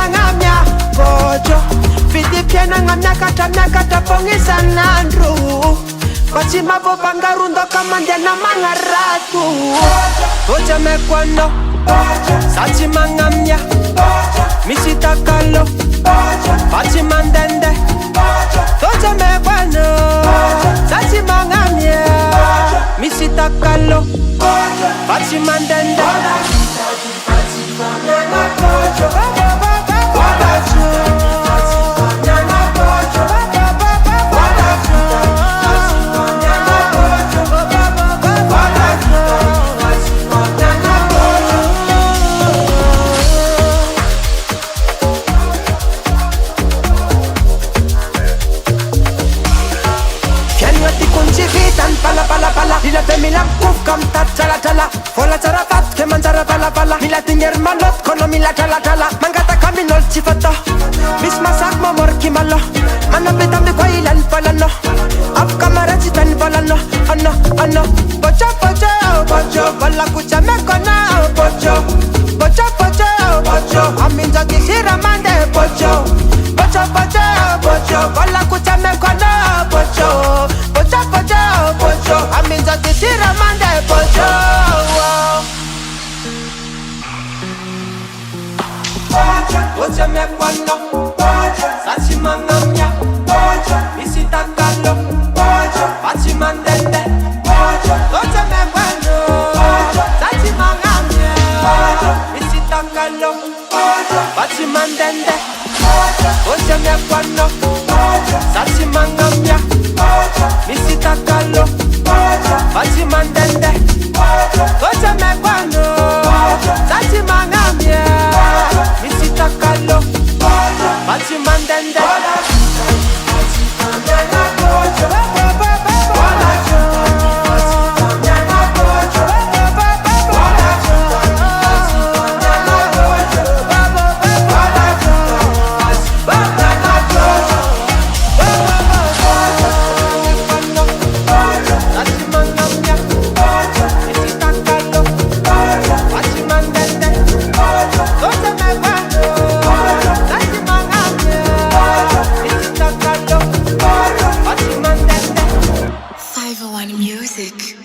mangamya bojo Vidi piena ngamya kata pongisa nandru Bachima bo bangarundo kamandya na mangaratu Boja mekwano Sachi mangamya Misita kalo Bachima ndende Boja mekwano Sachi mangamya Misita kalo Bachima ndende Dila pe mila kuf kam tat chala chala Fola chara fat ke manjara bala bala Mila tinger malot kono mila chala chala Mangata kaminol chifata Bis masak mamor kimalo Mana pitam de kwa ilal palano Af kamara chitan balano Ano, ano Bocho, bocho, bocho Bala kucha me kona bocho Bocho, bocho, bocho Aminja kishira mande bocho Bocho, bocho, bocho Bala kucha me kona bocho Bocho, bocho, bocho Aminja kishira mande bocho Bocho me kwano Sachi mangamya Misita kalo Bachi mandende Bocho me kwano Sachi mangamya Misita kalo Bachi mandende Bocho me kwano Sachi mangamya Misita kalo Bachi mandende Bocho me kwano Sachi mangamya Misita kalo Bachi mandende Music.